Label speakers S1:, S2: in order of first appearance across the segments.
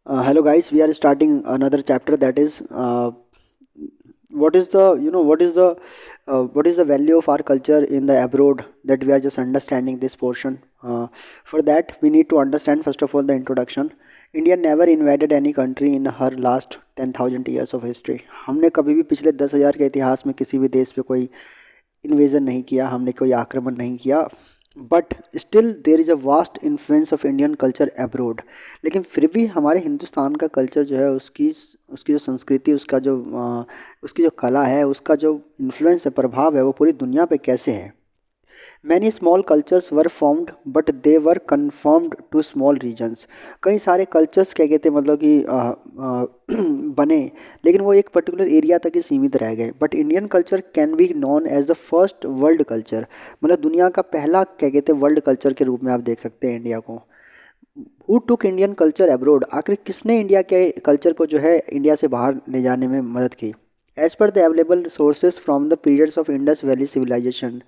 S1: Hello guys, we are starting another chapter, that is what is the what is the value of our culture in the abroad, that we are just understanding this portion. For that we need to understand first of all the introduction. India never invaded any country in her last 10,000 years of history. हमने कभी भी पिछले 10,000 के इतिहास में किसी भी देश पे कोई इन्वेजन नहीं किया, हमने कोई आक्रमण नहीं किया. But still there is a vast influence of Indian culture abroad. लेकिन फिर भी हमारे हिंदुस्तान का कल्चर जो है, उसकी उसकी जो संस्कृति, उसकी जो कला है, उसका जो इन्फ्लुएंस है, प्रभाव है, वो पूरी दुनिया पे कैसे है. Many small cultures were formed but they were confirmed to small regions. कई सारे कल्चर्स क्या कहते हैं, मतलब कि बने, लेकिन वो एक पर्टिकुलर एरिया तक ही सीमित रह गए. But Indian culture can be known as the first world culture. मतलब दुनिया का पहला क्या कहते हैं, वर्ल्ड कल्चर के रूप में आप देख सकते हैं इंडिया को. Who took Indian culture abroad. आखिर किसने इंडिया के कल्चर को जो है इंडिया से बाहर ले जाने में मदद की. As per the available sources from the periods of Indus valley civilization,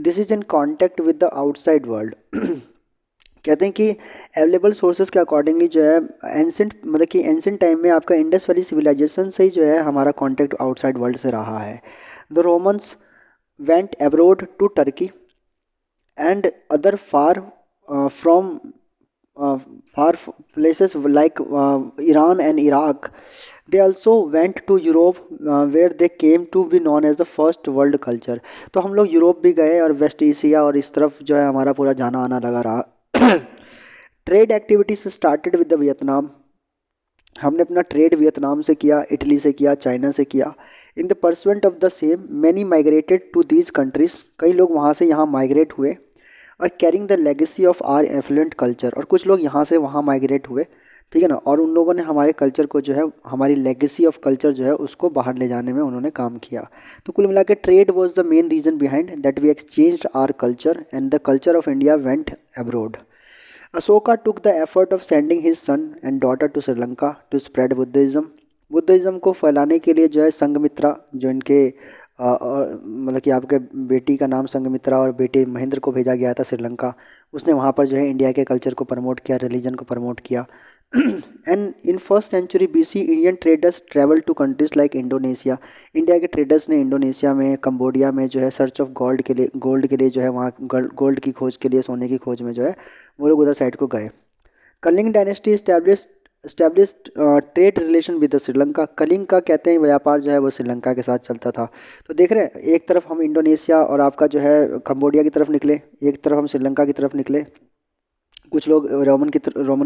S1: this is in contact with the outside world. कहते हैं कि अवेलेबल सोर्सेज के अकॉर्डिंगली जो है, एंसेंट मतलब कि एंसेंट टाइम में आपका इंडस वैली सिविलाइजेशन से ही जो है हमारा कॉन्टेक्ट आउटसाइड वर्ल्ड से रहा है. The Romans went abroad to Turkey and other from far places like Iran and Iraq. They also went to Europe where they came to be known as the first world culture. तो हम लोग Europe भी गए और waste Asia और इस तरफ जो है हमारा पूरा जाना आना लगा रहा. Trade activities started with the Vietnam. हमने अपना ट्रेड वियतनाम से किया, इटली से किया, चाइना से किया. In the pursuant of the same many migrated to these countries. कई लोग वहाँ से यहाँ माइग्रेट हुए. और carrying the legacy of our affluent culture. और कुछ लोग यहाँ से वहाँ माइग्रेट हुए, ठीक है ना, और उन लोगों ने हमारे कल्चर को जो है, हमारी लेगेसी ऑफ कल्चर जो है उसको बाहर ले जाने में उन्होंने काम किया. तो कुल मिला के trade was the main reason behind that we exchange our culture and the culture of India went abroad. Ashoka took the effort of sending his son and daughter to Sri Lanka to spread Buddhism. Buddhism को फैलाने के लिए जो है संघमित्रा, जो इनके मतलब कि आपके बेटी का नाम संघमित्रा और बेटे महेंद्र को भेजा गया था श्रीलंका. उसने वहाँ पर जो है इंडिया के कल्चर को प्रमोट किया, रिलीजन को प्रमोट किया. And in first century BC Indian traders travel to countries like Indonesia. India के ट्रेडर्स ने इंडोनेशिया में, कंबोडिया में जो है सर्च ऑफ गोल्ड के लिए जो है वहाँ गोल्ड की खोज के लिए, सोने की खोज में जो है वो लोग उधर साइड को गए. Kalinga dynasty established trade relation with the Sri Lanka. Kalinga का कहते हैं व्यापार जो है वो श्रीलंका के साथ चलता था. तो देख रहे हैं, एक तरफ हम इंडोनेशिया और आपका जो है कंबोडिया की तरफ निकले, एक तरफ हम श्रीलंका की तरफ निकले. कुछ लोग रोमन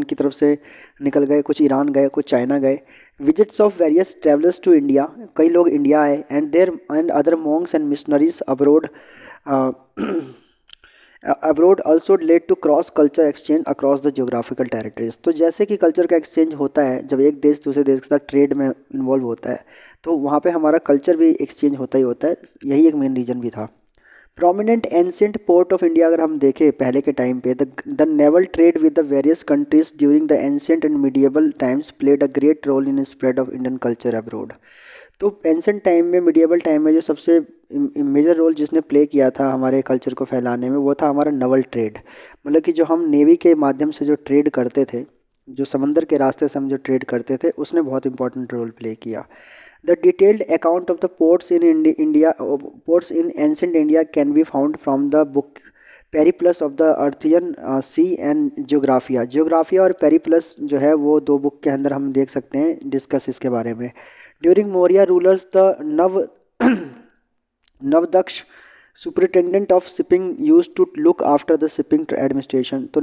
S1: की तरफ से निकल गए, कुछ ईरान गए, कुछ चाइना गए. Visits of various travellers to India. कई लोग इंडिया आए. And other monks and missionaries abroad abroad also led to cross culture exchange across the geographical territories. तो जैसे कि कल्चर का एक्सचेंज होता है जब एक देश दूसरे देश के साथ ट्रेड में इन्वॉल्व होता है, तो वहाँ पे हमारा कल्चर भी एक्सचेंज होता ही होता है. यही एक मेन रीज़न भी था. Prominent ancient port of India अगर हम देखें पहले के टाइम पे, the naval trade with the various countries during the ancient and medieval times played a great role in spread of Indian culture abroad. तो ancient time में, medieval time में जो सबसे मेजर रोल जिसने प्ले किया था हमारे कल्चर को फैलाने में, वो था हमारा नवल ट्रेड. मतलब कि जो हम नेवी के माध्यम से जो ट्रेड करते थे, जो समंदर के रास्ते से हम जो ट्रेड करते थे, उसने बहुत इंपॉर्टेंट रोल प्ले किया. The detailed account of the ports in India, ports in ancient India can be found from the book Periplus of the Erythraean sea and Geographia. Geographia और पेरीप्लस जो है वो दो बुक के अंदर हम देख सकते हैं डिस्कस इसके बारे में. During Maurya rulers the Navadaksha superintendent of shipping use to look after the shipping administration. तो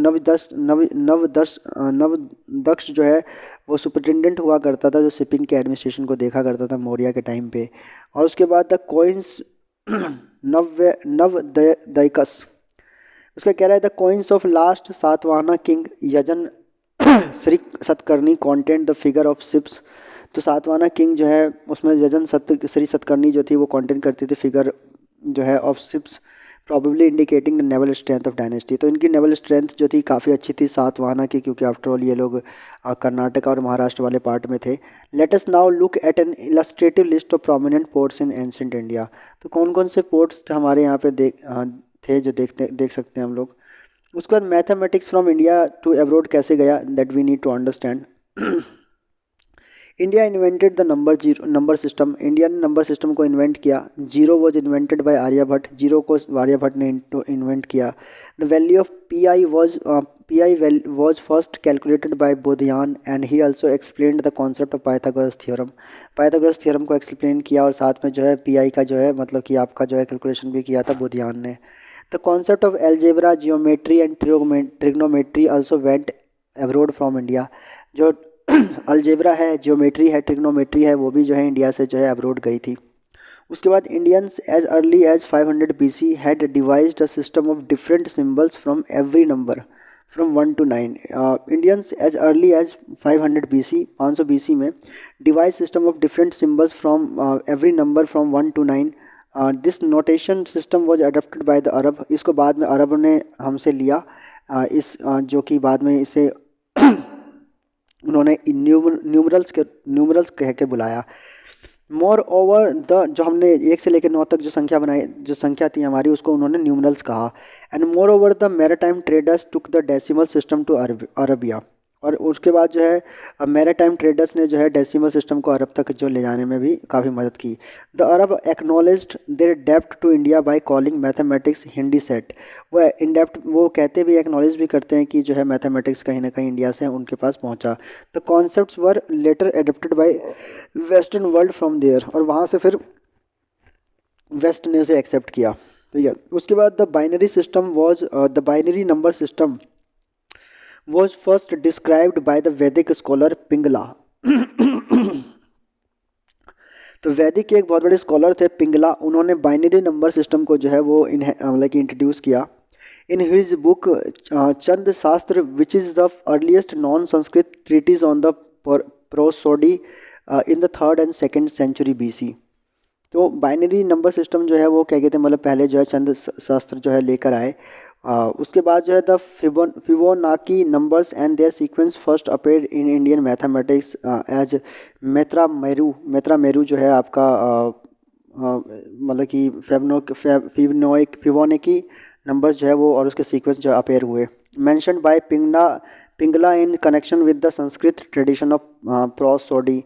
S1: नवदक्ष जो है वो सुपरिटेंडेंट हुआ करता था, जो शिपिंग के एडमिनिस्ट्रेशन को देखा करता था मौर्य के टाइम पे. और उसके बाद द कोइंस नवदयकस, उसका कह रहा है the coins of last Satavahana king Yajna Shri Satakarni content the figure of ships. तो सातवाहना किंग जो है उसमें यजन श्री सतकर्णी जो थी वो कॉन्टेंट करती थी फिगर जो है of ships, probably indicating the naval strength of dynasty. तो इनकी नेवल स्ट्रेंथ जो थी काफ़ी अच्छी थी सातवाहना की, क्योंकि आफ्टर ऑल ये लोग कर्नाटका और महाराष्ट्र वाले पार्ट में थे. Let us now look at an illustrative list of prominent ports in ancient India. तो कौन कौन से पोर्ट्स हमारे यहाँ पे थे जो देख सकते हैं हम लोग. उसके बाद mathematics from India to abroad कैसे गया, that we need to understand. India invented the number system, India ने नंबर सिस्टम को इन्वेंट किया। Zero was invented by Aryabhatta, zero को आर्यभट्ट ने इन्वेंट किया। The value of P I was first calculated by Baudhayana and he also explained the concept of Pythagoras theorem, Pythagoras theorem को explain किया और साथ में जो है पी का जो है मतलब कि आपका जो है कैलकुलेशन भी किया था बोधियान ने। The concept of algebra, geometry and trigonometry also went abroad from India, जो अलजेब्रा है, जियोमेट्री है, ट्रिग्नोमेट्री है, वो भी जो है इंडिया से जो है अब्रोड गई थी। उसके बाद Indians as early as 500 BC had devised a system of different symbols from every number from 1 to 9। Indians as early as 500 BC, 500 BC में devise system of different symbols from every number from 1 to 9। This notation system was adopted by the Arab, इसको बाद में अरब ने हमसे लिया। जो कि बाद में इसे उन्होंने न्यूमरल्स कह के बुलाया। मोर ओवर द, जो हमने 1 से लेकर 9 तक जो संख्या बनाई, जो संख्या थी हमारी, उसको उन्होंने न्यूमरल्स कहा। And moreover the maritime traders took the decimal system to Arabia, और उसके बाद जो है मैरीटाइम ट्रेडर्स ने जो है डेसिमल सिस्टम को अरब तक जो ले जाने में भी काफ़ी मदद की। द अरब एक्नॉलेज्ड देयर डेप्ट to India by calling mathematics Hindi set, वो इन डेप्ट, वो कहते भी एक्नॉलेज भी करते हैं कि जो है मैथमेटिक्स कहीं ना कहीं इंडिया से उनके पास पहुंचा। The concepts were later adapted by western world from there, और वहाँ से फिर वेस्ट ने उसे एक्सेप्ट किया। ठीक है, उसके बाद the binary system was the binary number system was first described by the Vedic scholar Pingala. तो वैदिक के एक बहुत बड़े स्कॉलर थे पिंगला, उन्होंने बाइनरी नंबर सिस्टम को जो है वो मतलब कि इंट्रोड्यूस किया। In his book Chanda Shastra which is the earliest known Sanskrit treatise on the prosody in the 3rd and 2nd century BC। तो बाइनरी नंबर सिस्टम जो है वो क्या कहते हैं, मतलब पहले जो है चंद शास्त्र जो है लेकर आए। उसके बाद जो है the Fibonacci numbers and their sequence first appear in Indian mathematics as Matra Meru जो है आपका मतलब कि फिबोनाकी नंबर्स जो है वो और उसके सीक्वेंस जो अपेयर हुए। Mentioned by Pingala in connection with the Sanskrit tradition of prosody,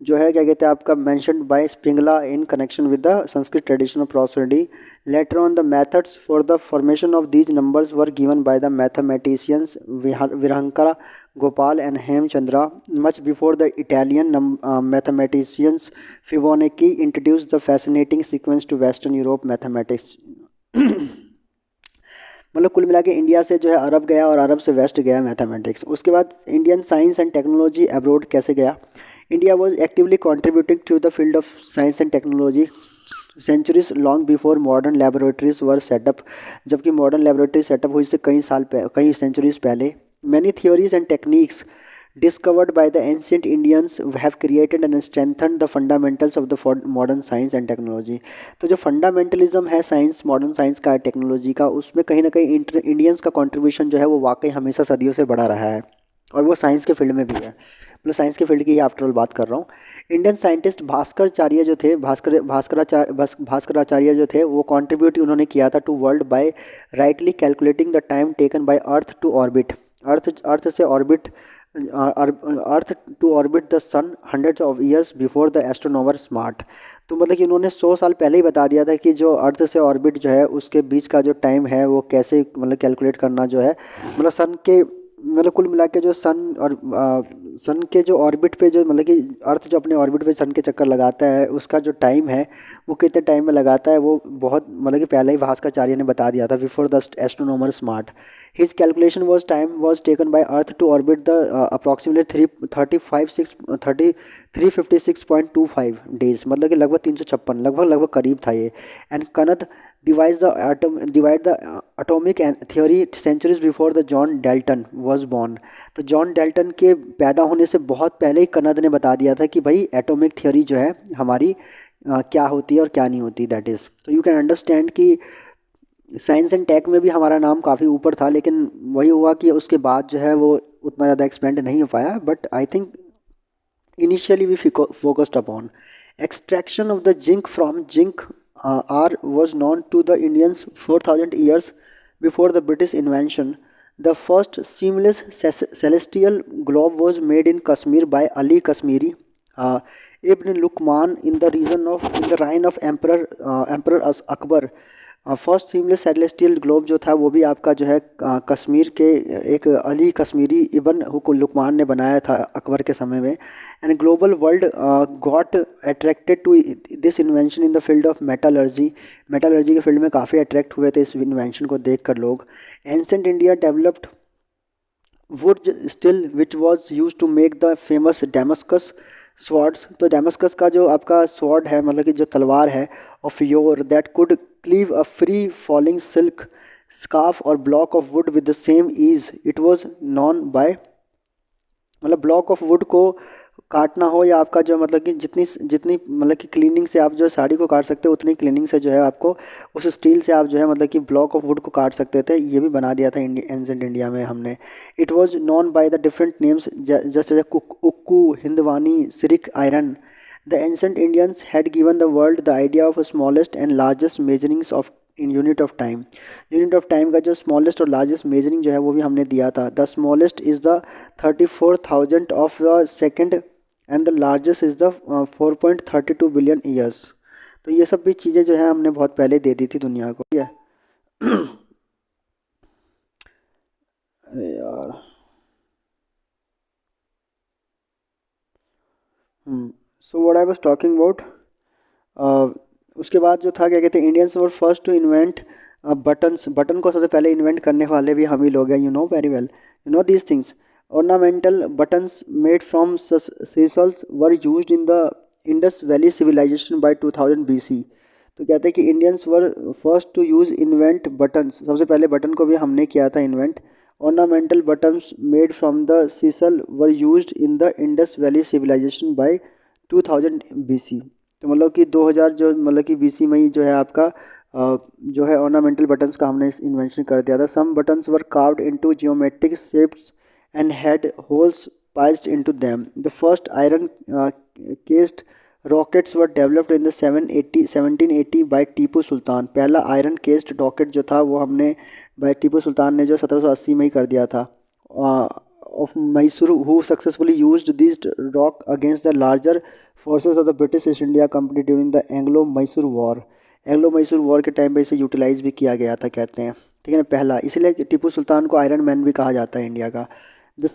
S1: जो है क्या कहते हैं आपका mentioned by Pingala in connection with the Sanskrit tradition of prosody. Later on the methods for the formation of these numbers were given by the mathematicians Virahanka Gopala and Hemachandra much before the Italian mathematicians Fibonacci introduce the fascinating sequence to western Europe mathematics. मतलब कुल मिला के India से जो है अरब गया और अरब से वेस्ट गया मैथमेटिक्स। उसके बाद Indian science and technology abroad कैसे गया। India was actively contributing to the field of science and technology centuries long before modern laboratories were set up, जबकि मॉडर्न लेबोरेटरी सेटअप हुई से कई सेंचुरीज पहले। Many theories and techniques discovered by the ancient Indians have created and strengthened the fundamentals of the modern science and technology। तो जो fundamentalism है science, modern science का, technology का, उसमें कहीं ना कहीं इंडियंस का कंट्रीब्यूशन जो है वो वाकई हमेशा सदियों से बढ़ा रहा है, और वो साइंस के फील्ड में भी है। मतलब साइंस के फील्ड की ही आफ्टर ऑल बात कर रहा हूँ। इंडियन साइंटिस्ट भास्कराचार्य जो थे, भास्कराचार्य जो थे, वो कंट्रीब्यूट उन्होंने किया था to world by rightly calculating the time taken by earth to orbit, earth से orbit earth to orbit the sun hundreds of years before the astronomer Smart. तो मतलब कि उन्होंने 100 साल पहले ही बता दिया था कि जो अर्थ से ऑर्बिट जो है उसके बीच का जो टाइम है वो कैसे मतलब कैलकुलेट करना जो है, मतलब सन के, मतलब कुल मिला के जो सन के जो ऑर्बिट पे जो मतलब कि अर्थ जो अपने ऑर्बिट पे सन के चक्कर लगाता है उसका जो टाइम है वो कितने टाइम में लगाता है, वो बहुत मतलब कि पहले ही भास्कराचार्य ने बता दिया था before the astronomer Smart. His calculation was time was taken by earth to orbit the approximately 356.25 days, मतलब कि लगभग 356, लगभग करीब था ये। And Kanad divide the atomic theory centuries before the John Dalton was born. तो जॉन डेल्टन के पैदा होने से बहुत पहले ही कनद ने बता दिया था कि भाई एटॉमिक थ्योरी जो है हमारी क्या होती है और क्या नहीं होती, दैट इज़। तो यू कैन अंडरस्टैंड कि साइंस एंड टेक में भी हमारा नाम काफ़ी ऊपर था, लेकिन वही हुआ कि उसके बाद जो है वो उतना ज़्यादा एक्सपेंड नहीं हो पाया। But I think initially we focused upon extraction of the zinc from zinc ore was known to the Indians 4000 years before the British invention. The first seamless celestial globe was made in Kashmir by Ali Kashmiri Ibn Luqman in the reign of Emperor Akbar। First seamless celestial globe जो था वो भी आपका जो है कश्मीर के एक अली कश्मीरी इबन लुकमान ने बनाया था अकबर के समय में। And global world got attracted to this invention in the field of metallurgy के फील्ड में काफ़ी अट्रैक्ट हुए थे इस इन्वेंशन को देखकर लोग। Ancient India developed wootz steel which was use to make the famous Damascus swords. तो डेमस्कस का जो आपका स्वॉर्ड है मतलब कि जो तलवार है of yore that could cleave a free falling silk scarf और block of wood with the same ease it was known by. मतलब ब्लॉक ऑफ वुड को काटना हो या आपका जो मतलब कि जितनी जितनी मतलब कि क्लीनिंग से आप जो साड़ी को काट सकते हो उतनी क्लीनिंग से जो है आपको उस स्टील से आप जो है मतलब कि ब्लॉक ऑफ वुड को काट सकते थे। ये भी बना दिया था एंसेंट इंडिया में हमने। It was known by the different names just as Ukku Hindwani seric iron. The ancient Indians had given the world the idea of smallest and largest measurings of in unit of time का जो smallest और largest measuring जो है वो भी हमने दिया था। The smallest is the 34,000 of the second and the largest is the 4.32 billion years. तो ये सब भी चीज़ें जो है हमने बहुत पहले दे दी थी दुनिया को। ठीक है। अरे यार। So what I was talking about. उसके बाद जो था क्या कहते हैं Indians were first to invent button को सबसे पहले इन्वेंट करने वाले भी हम ही लोग हैं। You know very well, you know these things. Ornamental buttons made from seashells were used in the Indus valley civilization by 2000 BC। तो कहते हैं कि Indians were first to use invent buttons, सबसे पहले बटन को भी हमने किया था invent. Ornamental buttons made from the seashell were used in the Indus valley civilization by 2000 BC। तो मतलब कि 2000 जो मतलब कि BC में ही जो है आपका जो है ऑर्नामेंटल बटन्स का हमने इन्वेंशन कर दिया था। Some buttons were carved into geometric shapes and had holes pierced into them. The first iron cased rockets were developed in the 1780 by Tipu Sultan. पहला आयरन केस्ड रॉकेट जो था वो हमने बाय टीपू सुल्तान ने जो 1780 में ही कर दिया था। Of Mysore who successfully used this rock against the larger forces of the British east India company during the Anglo Mysore war. Anglo Mysore war के टाइम पे इसे यूटिलाइज भी किया गया था कहते हैं। ठीक है ना, पहला, इसीलिए टीपू सुल्तान को आयरन मैन भी कहा जाता है इंडिया का। The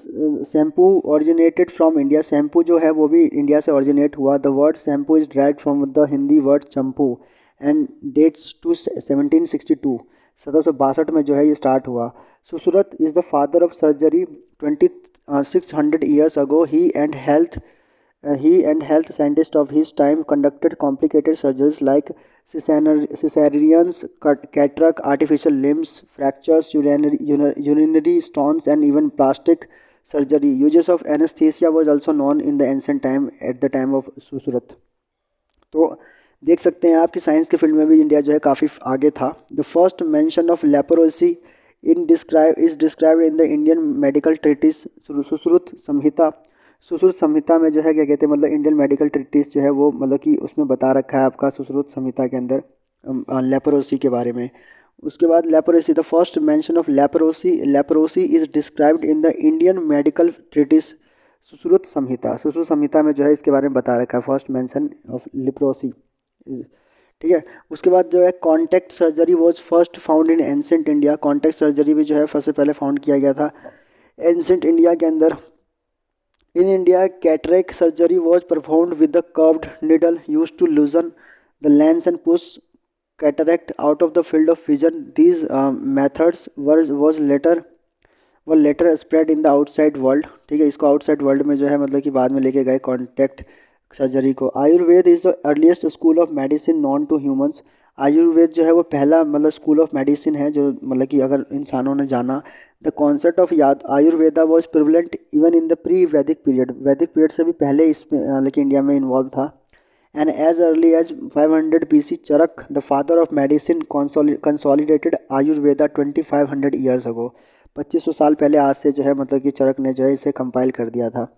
S1: shampoo originated from India. Shampoo जो है वो भी इंडिया से ऑरिजिनेट हुआ। The word shampoo is derived from the Hindi word champu and dates to 1762। 1762 में जो है ये स्टार्ट हुआ। Sushruta is the father of surgery 2600 years ago. He and health scientists of his time conducted complicated surgeries like cesareans, cataract, artificial limbs, fractures, urinary stones, and even plastic surgery. Uses of anesthesia was also known in the ancient time at the time of Susurat. तो देख सकते हैं आप कि science के field में भी India जो है काफ़ी आगे था। The first mention of leprosy is described in the Indian medical treatise Sushruta Samhita. Sushruta Samhita में जो है क्या कहते हैं मतलब इंडियन मेडिकल ट्रीटिस जो है वो मतलब कि उसमें बता रखा है आपका सुश्रुत संहिता के अंदर लेप्रोसी के बारे में। उसके बाद leprosy, the first mention of leprosy is described in the Indian medical treatise Sushruta Samhita. Sushruta Samhita में जो है इसके बारे में बता रखा है फर्स्ट मेंशन ऑफ लेप्रोसी। ठीक है। उसके बाद जो है contact surgery was first found in ancient India. Contact surgery भी जो है सबसे पहले फाउंड किया गया था एंसेंट इंडिया के अंदर। In India cataract surgery was performed with the curved needle used to loosen the lens and push cataract out of the field of vision. These methods were later spread in the outside world. ठीक है, इसको outside world में जो है मतलब कि बाद में लेके गए कॉन्टैक्ट सर्जरी को। Ayurveda is the earliest school of medicine known to humans. Ayurveda जो है वो पहला मतलब स्कूल ऑफ मेडिसिन है जो मतलब कि अगर इंसानों ने जाना। The concept of Ayurveda was prevalent even in the pre वैदिक पीरियड। वैदिक पीरियड से भी पहले इसमें मतलब कि इंडिया में इन्वॉल्व था। And as early as 500 BC Charaka the father of medicine consolidated Ayurveda 2500 years ago. 2500 साल पहले आज से जो है मतलब कि चरक ने जो है इसे कंपाइल कर दिया था।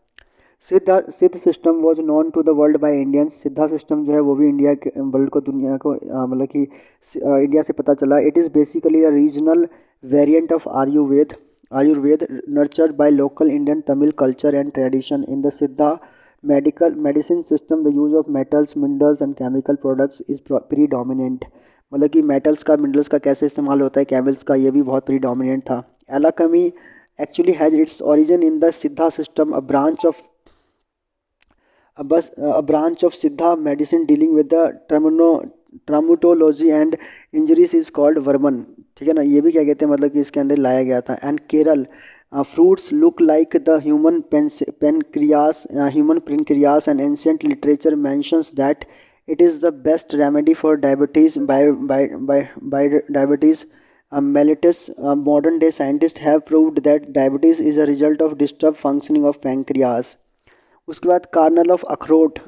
S1: Siddha system was known to the world by Indians. Siddha system जो है वो भी इंडिया के वर्ल्ड को दुनिया को मतलब कि इंडिया से पता चला। It is basically a regional variant of Ayurveda nurtured by local Indian Tamil culture and tradition. In the Siddha medical medicine system the use of metals minerals and chemical products is predominant, मतलब कि मेटल्स का minerals का कैसे इस्तेमाल होता है, chemicals का, ये भी बहुत प्रीडोमिनेंट था। एलाकमी actually has its origin in the Siddha system, a branch of Siddha medicine dealing with the traumatology and injuries is called Varman। ठीक है ना, ये भी क्या कहते हैं, मतलब कि इसके अंदर लाया गया था। And Kerala, fruits look like the human pancreas, and ancient literature mentions that it is the best remedy for diabetes by diabetes mellitus। Modern day scientists have proved that diabetes is a result of disturbed functioning of pancreas। उसके बाद carnal of अखरोट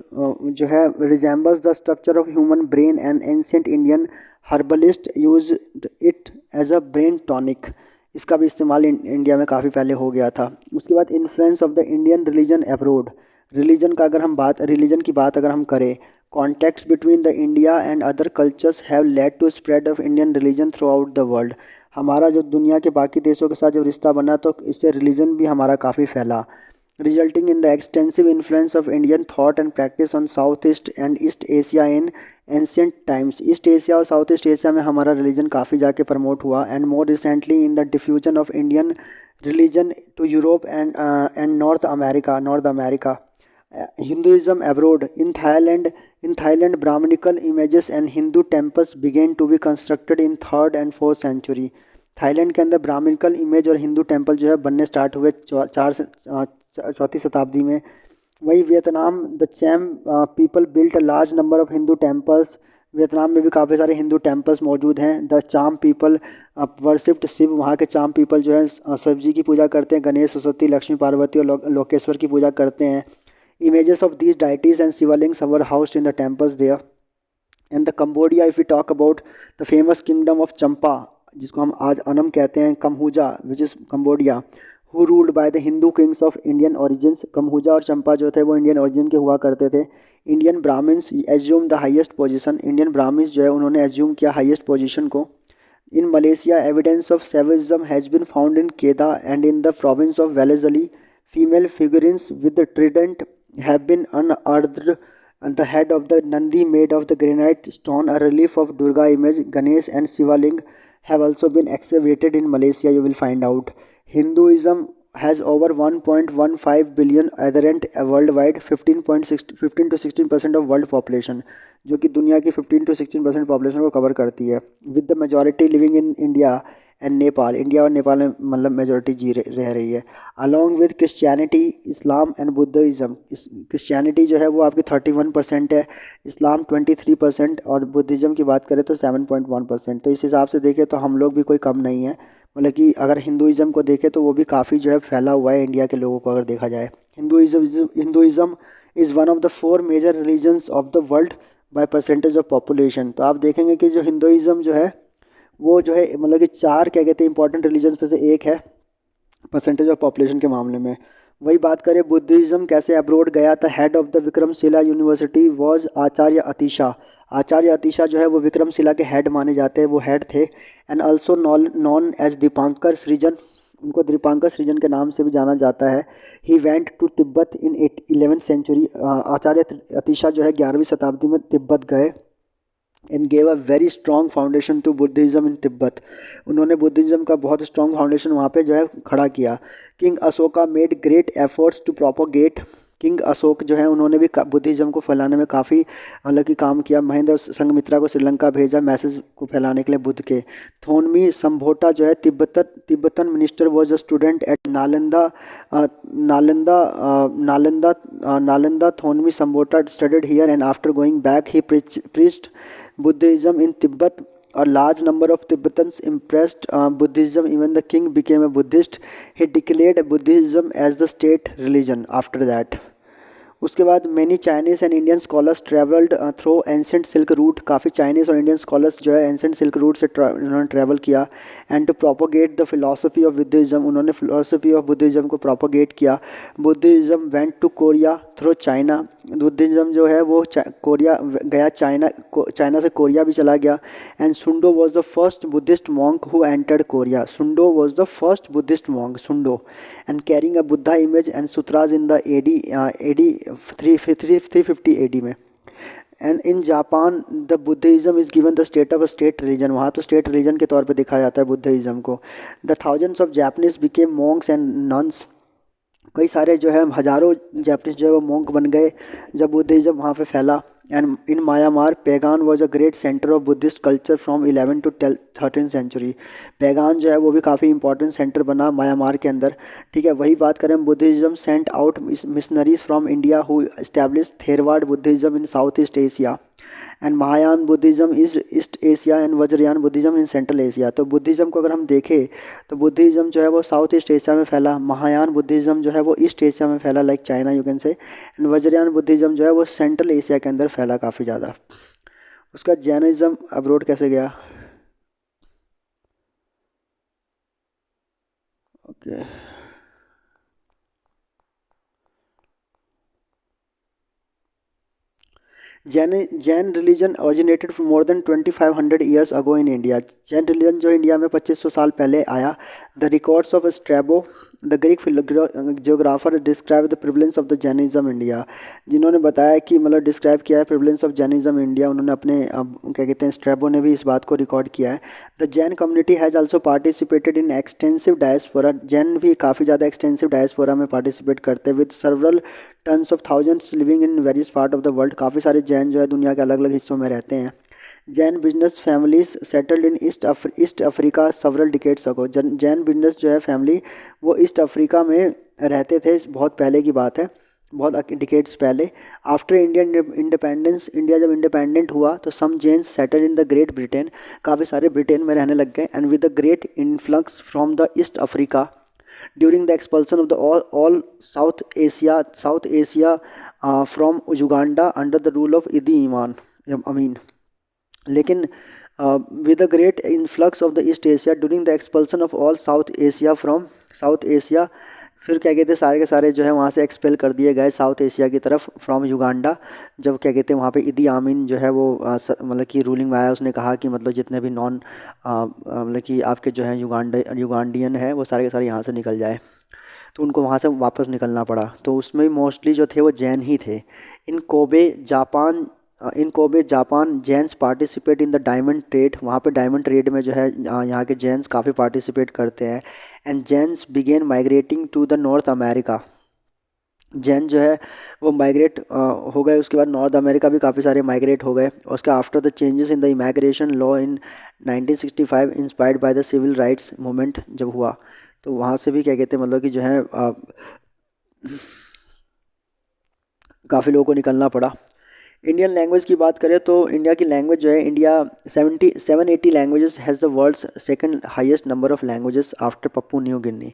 S1: जो है resembles the structure of human brain, and ancient Indian herbalist use it as a brain tonic. इसका भी इस्तेमाल India में काफ़ी पहले हो गया था। उसके बाद influence of the Indian religion abroad. Religion की बात अगर हम करें, contacts between the India and other cultures have led to spread of Indian religion throughout the world. हमारा जो दुनिया के बाकी देशों के साथ जो रिश्ता बना, तो इससे रिलीजन भी हमारा काफ़ी फैला, resulting in the extensive influence of Indian thought and practice on Southeast and East Asia in ancient times। East Asia और साउथ ईस्ट एशिया में हमारा रिलीजन काफ़ी जाके प्रमोट हुआ, and more recently in the diffusion of Indian religion to Europe and North America. Hinduism abroad in Thailand Brahminical images and Hindu temples began to be constructed in 3rd and 4th century। Thailand के अंदर Brahminical image और Hindu temple जो है बनने start हुए चौथी शताब्दी में। वही Vietnam the charm people built a large number of Hindu temples. Vietnam में भी काफ़ी सारे हिंदू टेम्पल्स मौजूद हैं। द चाम पीपल वर्शिप्ड शिव, वहाँ के चाम पीपल जो है शिव जी की पूजा करते हैं, गणेश सरस्वती लक्ष्मी पार्वती और लोकेश्वर की पूजा करते हैं। Images of these deities and Shivalings were housed in the temples there। And the Cambodia, if we talk about the famous kingdom of Champa, जिसको हम आज अनम कहते हैं, कम्बोजा which is Cambodia, who ruled by the Hindu kings of Indian origins। कम्बोजा और चंपा जो थे वो Indian origin के हुआ करते थे। Indian Brahmans assume the highest position, Indian Brahmans जो है उन्होंने एज्यूम किया हाईएस्ट पोजीशन को। In Malaysia evidence of Shaivism has been found in Kedah and in the province of Wellesley. Female figurines with the trident have been unearthed, and the head of the Nandi made of the granite stone, a relief of Durga image, Ganesh and Shivaling have also been excavated in Malaysia, you will find out। Hinduism has over 1.15 billion adherent worldwide, 15 to 16% of world population, जो कि दुनिया की 15 to 16% population को cover करती है। With the majority living in India and Nepal, India और नेपाल में मतलब मेजॉरिटी रह रही है। Along with Christianity Islam and Buddhism, Christianity जो है वो आपकी 31% है, इस्लाम 23%, और बुद्धिज़्म की बात करें तो 7.1%। तो इस हिसाब से देखें तो हम लोग भी कोई कम नहीं है, मतलब कि अगर हिंदुज़्म को देखें तो वो भी काफ़ी जो है फैला हुआ है इंडिया के लोगों को अगर देखा जाए। Hinduism is one of the 4 major religions of the world by percentage of population. तो आप देखेंगे कि जो हिंदुज़्म जो है वो जो है मतलब कि 4 क्या कहते हैं इंपॉर्टेंट रिलीजन्स में से एक है परसेंटेज ऑफ पॉपुलेशन के मामले में। वही बात करें बुद्धिज़्म कैसे अब्रोड गया था, head of the Vikramshila university was Acharya Atisha. Acharya Atisha जो है वो विक्रमशिला के हेड माने जाते हैं, वो हेड थे। And also known as Dipankar Srijan, उनको दीपांकर सृजन के नाम से भी जाना जाता है। He went to Tibet in 11th century. Acharya Atisha जो है 11वीं शताब्दी में तिब्बत गए। And gave a very strong foundation to Buddhism in Tibet, उन्होंने बुद्धिज़्म का बहुत स्ट्रॉन्ग फाउंडेशन वहाँ पे जो है खड़ा किया। King Ashoka made great efforts to propagate, king Ashok जो है उन्होंने भी बुद्धिज़्म को फैलाने में काफ़ी अलग ही काम किया। महेंद्र संघमित्रा को श्रीलंका भेजा मैसेज को फैलाने के लिए बुद्ध के। थोनमी संभोटा जो है Tibetan minister was a student at Nalanda. Thonmi Sambhota studied here and after going back he preached Buddhism in Tibet। A large number of Tibetans embraced Buddhism. Even the king became a Buddhist। He declared Buddhism as the state religion after that। उसके बाद many Chinese and Indian scholars travelled through ancient silk route, काफ़ी Chinese और Indian scholars जो है ancient silk route से उन्होंने travel किया। And to propagate the philosophy of Buddhism, उन्होंने फिलोसफी ऑफ बुद्धिज़्म को प्रोपोगेट किया। Buddhism went to Korea, through China. Buddhism जो है वो कोरिया गया, चाइना से कोरिया भी चला गया। And Sundo was the first Buddhist monk who entered Korea. Sundo was the first Buddhist monk, Sundo, and carrying a Buddha image and sutras in the AD 350 AD में। And in Japan the Buddhism is given the state of a state religion. वहाँ तो state religion के तौर पे दिखाया जाता है Buddhism को। The thousands of Japanese became Monks and nuns. कई सारे जो है हज़ारों जापानीज जो है वो मॉन्क बन गए जब बुद्धिज़्म वहाँ पे फैला। And in Myanmar Pagan was a great centre of Buddhist culture from 11 to 13 century. Pagan जो है वो भी काफ़ी इंपॉर्टेंट सेंटर बना म्यांमार के अंदर। ठीक है, वही बात करें, Buddhism sent out missionaries from India who establish Theravada Buddhism in south east Asia. And Mahayana Buddhism is east Asia and Vajrayana Buddhism in central Asia. तो बुद्धिज़्म को अगर हम देखें तो बुद्धिज़्म जो है वो साउथ ईस्ट एशिया में फैला, महायान बुद्धिज़्म जो है वो ईस्ट एशिया में फैला, like China you can say, and Vajrayana Buddhism जो है वो सेंट्रल एशिया के अंदर फैला काफ़ी ज़्यादा। उसका जैनिज़्म अब्रोड कैसे गया? Okay, Jain religion originated from more than 2500 years ago in India। Jain religion जो इंडिया में 2500 साल पहले आया। The records of Strabo the Greek geographer describe the prevalence of the Jainism India. जिन्होंने बताया कि मतलब डिस्क्राइब किया है प्रिवलेंस ऑफ जैनिज्म इंडिया, उन्होंने अपने क्या कहते हैं स्ट्रैबो ने भी इस बात को रिकॉर्ड किया है। The Jain community has also participated in extensive diaspora. Jain भी काफ़ी ज़्यादा एक्सटेंसिव डायस्पोरा में पार्टिसिपेट करते हैं with several tens of thousands living in various part of the world. काफ़ी सारे जैन जो है दुनिया के अलग अलग हिस्सों में रहते हैं। Jain business families settled in east Africa several decades ago. Jain business जो है फैमिली वो ईस्ट अफ्रीका में रहते थे, बहुत पहले की बात है, बहुत डिकेट्स पहले। आफ्टर इंडियन इंडिपेंडेंस, इंडिया जब इंडिपेंडेंट हुआ तो some Jains settled in the Great Britain. काफ़ी सारे ब्रिटेन में रहने लग गए। And with the great influx from the East Africa during the expulsion of the all South Asia from Uganda under the rule of Idi Amin। लेकिन with the great influx of the East Asia during the expulsion of all South Asia, फिर क्या कहते हैं सारे के सारे जो है वहाँ से एक्सपेल कर दिए गए साउथ एशिया की तरफ फ्रॉम युगांडा। जब क्या कहते हैं वहाँ पे इदी आमीन जो है वो मतलब कि रूलिंग में आया, उसने कहा कि मतलब जितने भी नॉन मतलब कि आपके जो है युगांडियन है वो सारे के सारे यहाँ से निकल जाए। तो उनको वहाँ से वापस निकलना पड़ा। तो उसमें मोस्टली जो थे वो जैन ही थे। In Kobe Japan Jains participate in the diamond trade. वहाँ पे डायमंड ट्रेड में जो है यहाँ के जैन्स काफ़ी पार्टिसिपेट करते हैं। And Jains began migrating to the North America. Jain जो है वो माइग्रेट हो गए, उसके बाद नॉर्थ अमेरिका भी काफ़ी सारे माइग्रेट हो गए। उसके after the changes in the immigration law in 1965 inspired by the civil rights movement जब हुआ, तो वहाँ से भी क्या कहते हैं मतलब कि जो है काफ़ी लोगों को निकलना पड़ा। इंडियन लैंग्वेज की बात करें तो इंडिया की लैंग्वेज जो है, India 780 languages has the world's second highest number of languages after Papua New Guinea.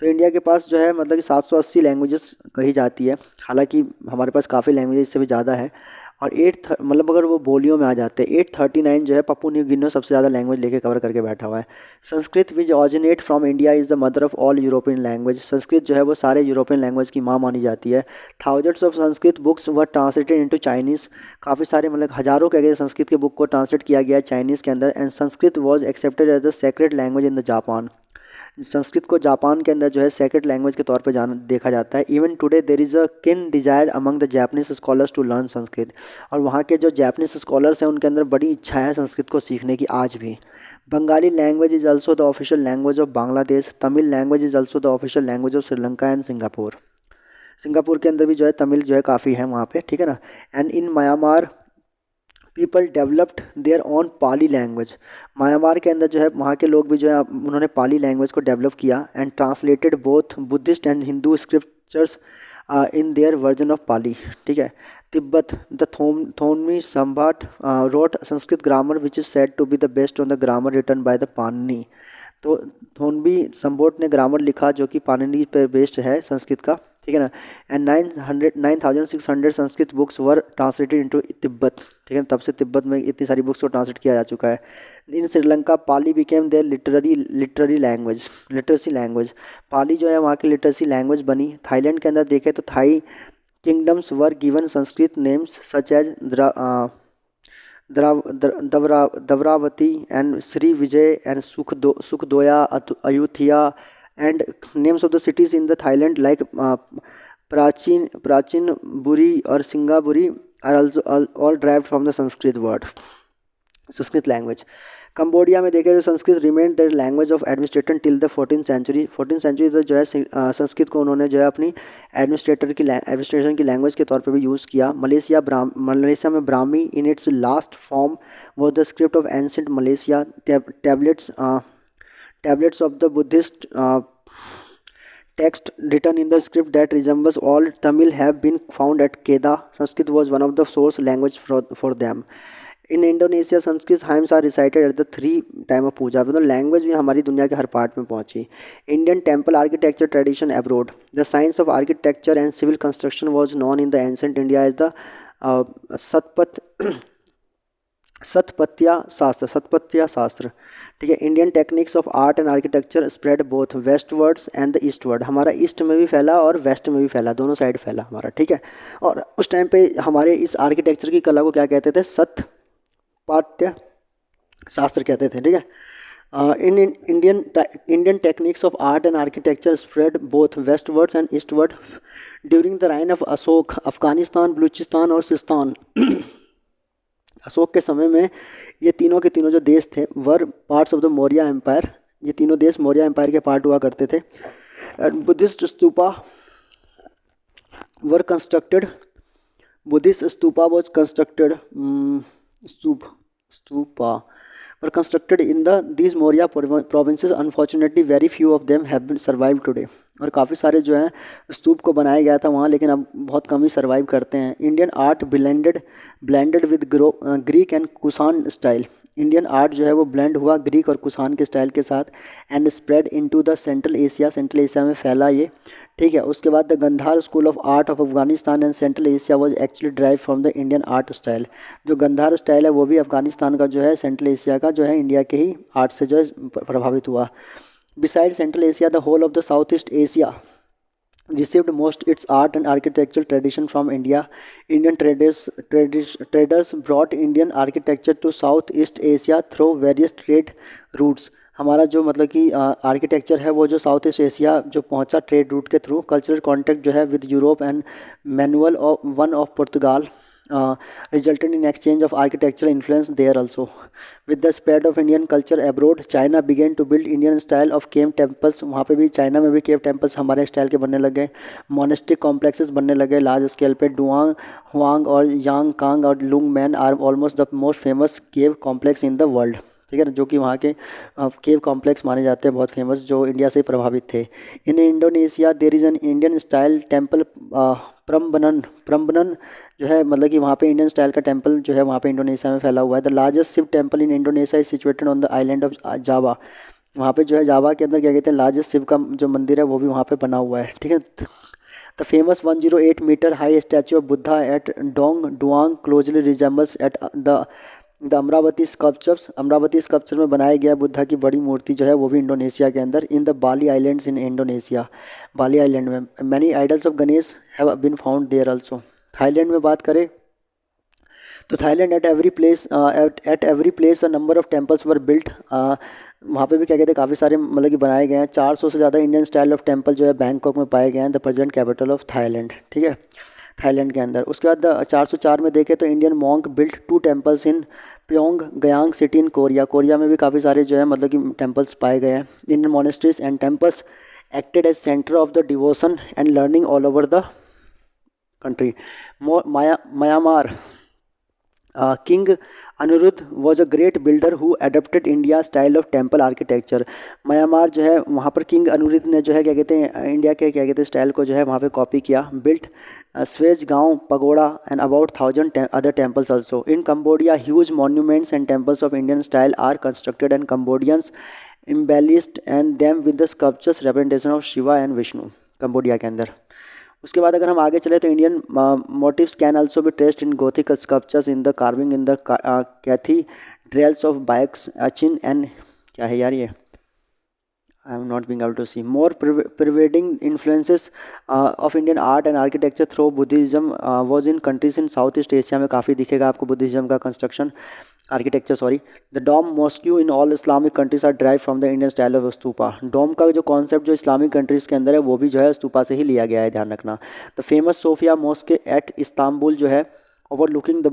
S1: तो इंडिया के पास जो है मतलब कि 780 लैंग्वेजेस कही जाती है। हालांकि हमारे पास काफ़ी लैंग्वेजेस इससे भी ज़्यादा है। और मतलब अगर वो बोलियों में आ जाते हैं 839 जो है पप्पू न्यू गिनी सबसे ज़्यादा लैंग्वेज लेके कवर करके बैठा हुआ है। Sanskrit which originate from India is the mother of all European language. Sanskrit जो है वो सारे यूरोपियन लैंग्वेज की माँ मानी जाती है। Thousands of Sanskrit books were translated into Chinese. काफ़ी सारे मतलब हज़ारों क्या कहते हैं संस्कृत के बुक को ट्रांसलेट किया गया है चाइनीज़ के अंदर। And Sanskrit was accepted as the sacred language in the Japan. Sanskrit को जापान के अंदर जो है सेक्रेट लैंग्वेज के तौर पे देखा जाता है। Even today there is a keen desire among the Japanese scholars to learn Sanskrit. और वहाँ के जो जापानीज स्कॉलर्स हैं उनके अंदर बड़ी इच्छा है संस्कृत को सीखने की आज भी। Bengali language is also the official language of Bangladesh. Tamil language is also the official language of Sri Lanka and Singapore. Singapore के अंदर भी जो है तमिल जो है काफ़ी है वहाँ पे, ठीक है ना। And in Myanmar people developed their on Pali language. Myanmar के अंदर जो है वहाँ के लोग भी जो है उन्होंने पाली लैंग्वेज को डेवलप किया। And translated both Buddhist and Hindu scriptures in their version of Pali, ठीक है। Tibet the Thonmi Sambhota wrote Sanskrit grammar which is said to be the best on the grammar written by the Panini. तो Thonmi संभोट ने grammar लिखा जो कि पाणिनि पर based है संस्कृत का, ठीक है ना। And 9600 Sanskrit books were translated into Tibet, ठीक है। तब से तिब्बत में इतनी सारी बुक्स को ट्रांसलेट किया जा चुका है। इन श्रीलंका पाली बिकेम देयर लिटरेसी लैंग्वेज। पाली जो है वहाँ की लिटरेसी लैंग्वेज बनी। थाईलैंड के अंदर देखें तो Thai kingdoms were given Sanskrit names such as Davravati and Sri Vijay and Sukhdoya, Ayutthaya, and names of the cities in the Thailand like Prachin Buri or Singapuri are also all derived from the Sanskrit language. Cambodia में देखें तो Sanskrit remain the language of administrator till the 14th century तक जो है संस्कृत को उन्होंने जो है अपनी एडमिनिस्ट्रेशन की लैंग्वेज के तौर पे भी यूज़ किया. मलेशिया में Brahmi in its last form was the script of ancient Malaysia. Tablets of the Buddhist text written in the script that resembles all Tamil have been found at Kedah. Sanskrit was one of the source language for them. In Indonesia, Sanskrit hymns are recited at the 3 time of puja. मतलब language भी हमारी दुनिया के हर part में पहुंची. Indian temple architecture tradition abroad. The science of architecture and civil construction was known in the ancient India as the Sthapatya Shastra. ठीक है. Indian techniques of art and architecture spread both westwards and the eastward. हमारा east में भी फैला और waste में भी फैला, दोनों साइड फैला हमारा. ठीक है. और उस टाइम पे हमारे इस आर्किटेक्चर की कला को क्या कहते थे? सतपाट्य शास्त्र कहते थे. ठीक है. In Indian techniques of art and architecture spread both westwards and eastward during the reign of Ashoka. Afghanistan, Baluchistan और सिस्तान अशोक के समय में ये तीनों के तीनों जो देश थे were parts of the Maurya empire. ये तीनों देश मौर्य एम्पायर के पार्ट हुआ करते थे. Buddhist stupa were constructed. Buddhist stupa was constructed stupa were constructed in these Maurya provinces. Unfortunately, very few of them have been survived today. और काफ़ी सारे जो हैं स्तूप को बनाया गया था वहाँ, लेकिन अब बहुत कम ही सर्वाइव करते हैं. Indian art blended with Greek and Kushan style. Indian art जो है वो ब्लेंड हुआ ग्रीक और कुषाण के स्टाइल के साथ and spread into the central Asia में फैला ये. ठीक है. उसके बाद the Gandhara school of art of Afghanistan and central Asia was actually derived from the Indian art style. जो गंधार स्टाइल है वो भी अफगानिस्तान का जो है, सेंट्रल एशिया का जो है, इंडिया के ही आर्ट से जो है प्रभावित हुआ. Beside central Asia the whole of the south east Asia received most its art and architectural tradition from India. Indian traders brought Indian architecture to Southeast Asia through various trade routes. हमारा जो मतलब कि architecture है वो जो south east Asia जो पहुंचा trade route के थ्रू. कल्चरल कॉन्टेक्ट जो है with Europe and manual of Portugal resulted in exchange of architectural influence there also. With the spread of Indian culture abroad, China began to build Indian style of cave temples. वहाँ पे भी China में भी cave temples हमारे style के बनने लगे. Monastic complexes बनने लगे लार्ज स्केल पे. डुआंग, हुआंग और यांग कांग और Longmen are almost the most famous cave complex in the world. ठीक है ना, जो कि वहाँ के केव कॉम्प्लेक्स माने जाते हैं बहुत फेमस, जो इंडिया से प्रभावित थे. In Indonesia there is an Indian style temple Prambanan जो है, मतलब कि वहाँ पे इंडियन स्टाइल का टेम्पल जो है वहाँ पे इंडोनेशिया में फैला हुआ है. The largest Shiva temple in Indonesia is situated on the island of Java. वहाँ पे जो है जावा के अंदर क्या कहते हैं, लार्जेस्ट शिव का जो मंदिर है वो भी वहाँ पे बना हुआ है. ठीक है. The famous 108 metre high statue of Buddha at Dunhuang closely resembles at the Amaravati sculpture में बनाया गया बुद्धा की बड़ी मूर्ति जो है वो भी इंडोनेशिया के अंदर. In the Bali islands in Indonesia, Bali island में many idols of Ganesh have been found there also. Thailand में बात करें तो Thailand at every place a number of temples were built. वहाँ पे भी क्या कहते हैं काफ़ी सारे मतलब कि बनाए गए हैं. 400 से ज़्यादा इंडियन स्टाइल ऑफ टेम्पल जो है बैंकॉक में पाए गए हैं, the present capital of Thailand. ठीक है, थाईलैंड के अंदर. उसके बाद 404 में देखें तो Indian monk built 2 temples in Pyongyang city in Korea में भी काफ़ी सारे जो है मतलब कि टेम्पल्स पाए गए हैं. Indian monasteries and temples acted as centre of the devotion and learning all over the country. Myanmar, King Anirudh was a great builder who adopted India's style of temple architecture. Myanmar जो है वहाँ पर king अनुरुद्ध ने जो है क्या कहते हैं इंडिया के क्या कहते हैं स्टाइल को जो है वहाँ पे कॉपी किया. Built Shwedagon pagoda and about 1000 other temples also. In Cambodia huge monuments and temples of Indian style are constructed and Cambodians embellished and them with the sculptures representation of Shiva and Vishnu. Cambodia के अंदर. उसके बाद अगर हम आगे चले तो Indian motifs can also be traced in Gothic sculptures in the carving in the cathedrals of Bayeux Aachen and क्या है यार ये I am not being able to see. More pervading influences of Indian art and architecture through Buddhism was in countries in Southeast Asia में काफ़ी दिखेगा आपको Buddhism का construction architecture sorry. The dome mosque in all Islamic countries are derived from the Indian style of stupa. Dome का जो concept जो Islamic countries के अंदर है वो भी जो है स्तूपा से ही लिया गया है, ध्यान रखना. The famous Sophia mosque at Istanbul जो है overlooking the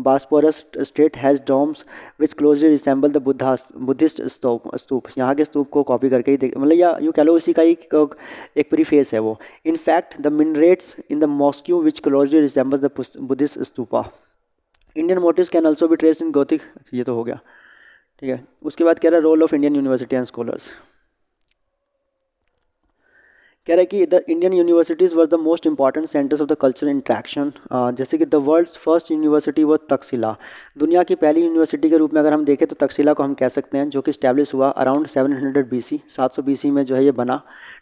S1: Bosphorus Strait has domes which closely resemble the Buddhist स्तूप. यहाँ के स्तूप को कॉपी करके ही देख मतलब या यूँ कह लो इसी का ही एक प्रीफेस है वो. In fact the minarets in the mosque which closely resemble the Buddhist stupa. Indian motifs can also be trace in Gothic. ये तो हो गया, ठीक है. उसके बाद कह रहा है role of Indian university and scholars. कह रहा है कि the Indian universities were the most important centres of the cultural interaction. जैसे कि द वर्ल्ड्स फर्स्ट यूनिवर्सिटी वो तक्षशिला. दुनिया की पहली यूनिवर्सिटी के रूप में अगर हम देखें तो तक्षशिला को हम कह सकते हैं, जो कि इस्टेब्लिश हुआ अराउंड 700 BC, 700 BC में जो है ये बना,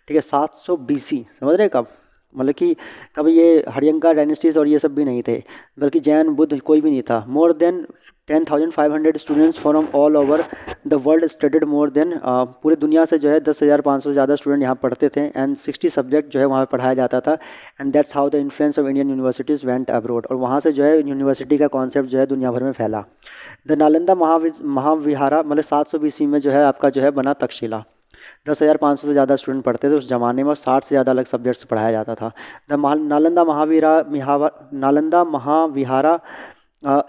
S1: ठीक है. 700 BC समझ रहे हैं कब, मतलब कि कभी ये हरियंका डायनेस्टीज और ये सब भी नहीं थे, बल्कि जैन बुद्ध कोई भी नहीं था. More than 10,500 students from all over the world studied more than. पूरे दुनिया से जो है 10,500 से ज़्यादा स्टूडेंट यहाँ पढ़ते थे एंड 60 सब्जेक्ट जो है वहाँ पे पढ़ाया जाता था. And that's how the influence of Indian universities went abroad. और वहाँ से जो है यूनिवर्सिटी का कॉन्सेप्ट जो है दुनिया भर में फैला. द नालंदा महाविहारा मतलब 700 BC में जो है आपका जो है बना तक्षशिला. 10,500 से ज़्यादा स्टूडेंट पढ़ते थे उस ज़माने में और 60 से ज़्यादा अलग सब्जेक्ट्स पढ़ाया जाता था. The Nalanda Mahavihara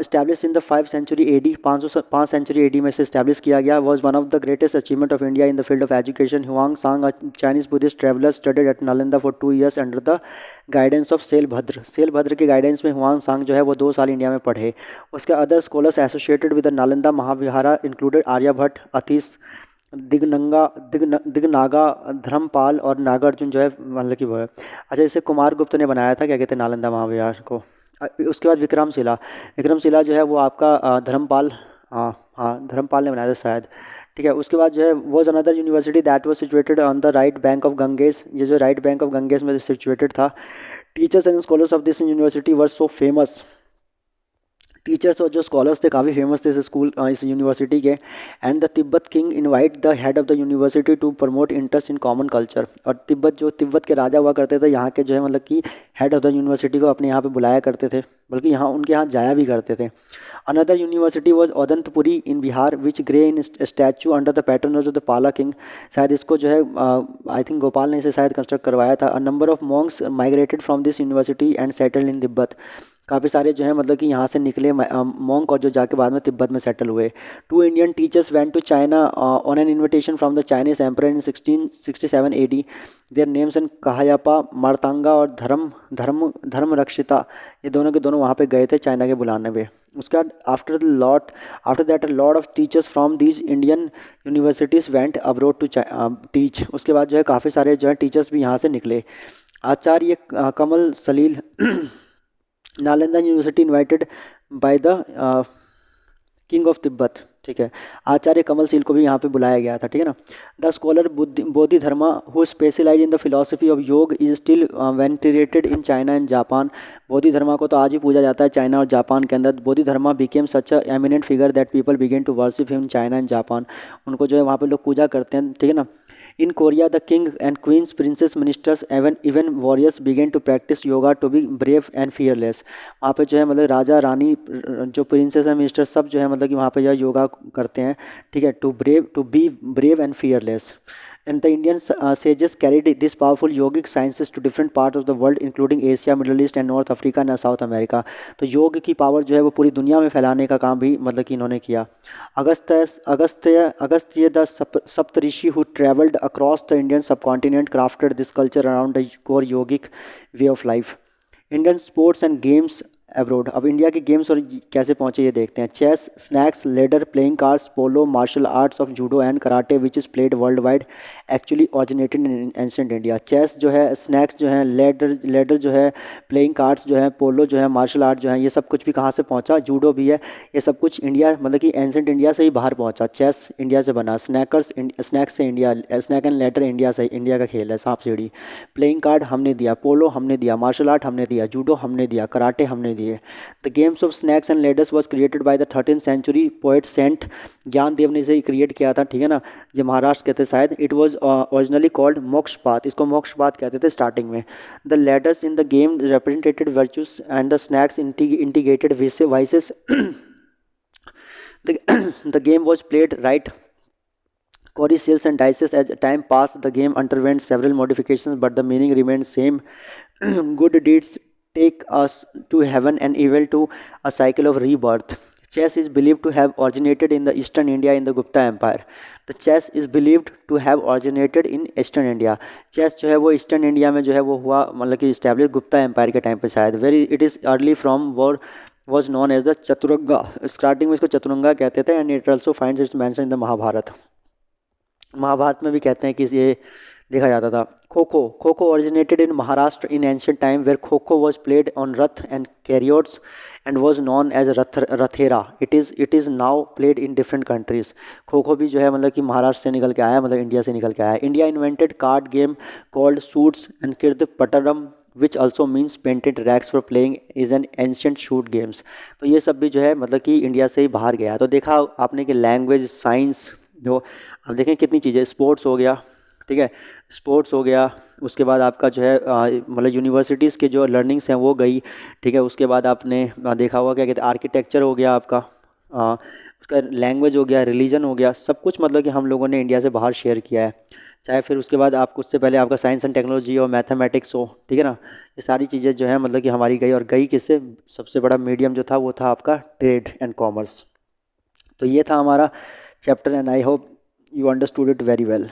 S1: established in the 5th century AD, 5 century AD में से इस्टेब्लिश किया गया. was one of the greatest achievement of India in the field of education. Huang Sang, a Chinese Buddhist traveler, studied at Nalanda for 2 years under the guidance of सेलभद्र. सेलभद्र के guidance में Huang सांग जो है वो 2 साल India में पढ़े. उसके other scholars associated with the Nalanda Mahavihara included Aryabhata, Atisha Dignaga, Dharmapala और नागार्जुन जो है मतलब कि वो है. अच्छा, इसे कुमारगुप्त ने बनाया था, क्या कहते हैं, नालंदा महाविहार को. उसके बाद विक्रमशिला जो है वो आपका धर्मपाल, हाँ धर्मपाल ने बनाया था शायद, ठीक है. उसके बाद जो है was another university that was situated on the right bank of Ganges. ये जो राइट बैंक ऑफ गंगेज में सिचुएटेड था. Teachers and scholars of this university were so famous. Teachers और जो स्कॉलर्स थे काफ़ी फेमस थे इस यूनिवर्सिटी के. And the Tibet king invite the head of the university to promote interest in common culture. और तिब्बत के राजा हुआ करते थे यहाँ के जो है मतलब कि हेड ऑफ द यूनिवर्सिटी को अपने यहाँ पे बुलाया करते थे, बल्कि यहाँ उनके यहाँ जाया भी करते थे. Another university was Odantapuri in Bihar which grew in stature under the patronage of the Pala king. शायद इसको जो है आई थिंक गोपाल ने इसे शायद कंस्ट्रक्ट करवाया था. अ number of Monks migrated from this university and settled in Tibet. काफ़ी सारे जो है मतलब कि यहाँ से निकले मॉन्क और जो जाके बाद में तिब्बत में सेटल हुए. 2 Indian teachers went to China on an invitation from the Chinese emperor in 1667 AD. Their names and Kashyapa Matanga और धर्म रक्षिता, ये दोनों के दोनों वहाँ पे गए थे चाइना के बुलाने पे. उसके बाद after that a lot of teachers from these Indian universities went abroad to teach. उसके बाद जो है काफ़ी सारे जो है टीचर्स भी यहाँ से निकले. Acharya Kamalashila Nalanda university invited by the king of Tibet, ठीक है. आचार्य कमल सील को भी यहाँ पे बुलाया गया था, ठीक है ना. The scholar Bodhi Dharma who specialize in the philosophy of yoga is still venerated in China and Japan. Bodhi Dharma को तो आज भी पूजा जाता है चाइना और जापान के अंदर. Bodhi Dharma became such a eminent figure that people began to worship him in China and Japan. उनको जो है वहाँ पे लोग पूजा करते हैं, ठीक है ना. In Korea the king and queens princes ministers even warriors began to practise yoga to be brave and fearless. वहाँ पे जो है मतलब राजा रानी जो प्रिंसेस एंड मिनिस्टर सब जो है मतलब कि वहाँ पे जो है योगा करते हैं, ठीक है. To be brave and fearless. And the Indian sages carried this powerful yogic sciences to different parts of the world, including Asia, Middle East, and North Africa and South America. तो योग की पावर जो है वो पूरी दुनिया में फैलाने का काम भी मतलब कि इन्होंने किया. Agastya the Saptarishi who traveled across the Indian subcontinent crafted this culture around the core yogic way of life. Indian sports and games abroad. अब इंडिया के गेम्स और कैसे पहुँचे ये देखते हैं. Chess, snakes, ladder, playing cards, polo, martial arts of judo and karate which is played world wide actually originated in ancient India. Chess जो है, स्नैक्स जो है, लेडर जो है, प्लेइंग कार्ड्स जो है, पोलो जो है, मार्शल आर्ट जो है, ये सब कुछ भी कहाँ से पहुँचा, जूडो भी है, ये सब कुछ इंडिया मतलब कि एंशिएंट इंडिया से ही बाहर पहुँचा. चेस इंडिया से बना, स्नैक्स से India, snake and ladder India से, इंडिया का खेल है, सांप सीढ़ी. प्लेइंग कार्ड हमने दिया, पोलो हमने दिया, मार्शल आर्ट हमने दिया, जूडो हमने दिया, कराटे हमने लिए। The games of snakes and ladders was created by the 13th century poet saint Gyandev ने इसे क्रिएट किया था, ठीक है ना, ये महाराष्ट्र के थे शायद। इट वॉज ओरिजिनली कॉल्ड मोक्षपात, इसको मोक्षपात कहते थे स्टार्टिंग में। The ladders in the game represented virtues and the snacks integrated vices. The game was played right Corey seals and dices. As time passed, the game underwent several modifications, but the meaning remained same. Good deeds take us to heaven and evil to a cycle of rebirth. Chess is believed to have originated in the Eastern India in the Gupta Empire. The chess is believed to have originated in Eastern India. Chess जो है वो eastern India में जो है वो हुआ, मतलब कि इस्टेब्लिश गुप्ता एम्पायर के टाइम पे शायद। Very it is early from war was known as the chaturanga. Starting में इसको चतुरंगा कहते थे। And it also finds its mention in the Mahabharata. Mahabharata में भी कहते हैं कि ये देखा जाता था। खो kho, kho kho originated in Maharashtra in ancient time where kho kho was played on rath and chariots and was known as Rathera. It is now played in different countries. Kho kho भी जो है मतलब कि महाराष्ट्र से निकल के आया, मतलब इंडिया से निकल के आया। India invented card game called suits and Krida Patram which also means painted rags for playing is an ancient suit games. तो ये सब भी जो है मतलब कि इंडिया से ही बाहर गया। तो देखा आपने कि लैंग्वेज, साइंस, जो अब देखें कितनी चीज़ें, स्पोर्ट्स हो गया, ठीक है, स्पोर्ट्स हो गया। उसके बाद आपका जो है मतलब यूनिवर्सिटीज़ के जो लर्निंग्स हैं वो गई, ठीक है। उसके बाद आपने देखा होगा क्या कहते हैं, आर्किटेक्चर हो गया आपका, उसका लैंग्वेज हो गया, रिलीजन हो गया, सब कुछ मतलब कि हम लोगों ने इंडिया से बाहर शेयर किया है। चाहे फिर उसके बाद आपको उससे पहले आपका साइंस एंड टेक्नोलॉजी और मैथमेटिक्स हो, ठीक है ना, ये सारी चीज़ें जो है मतलब कि हमारी गई। और गई किससे? सबसे बड़ा मीडियम जो था वो था आपका ट्रेड एंड कॉमर्स। तो ये था हमारा chapter and I hope you understood it very well.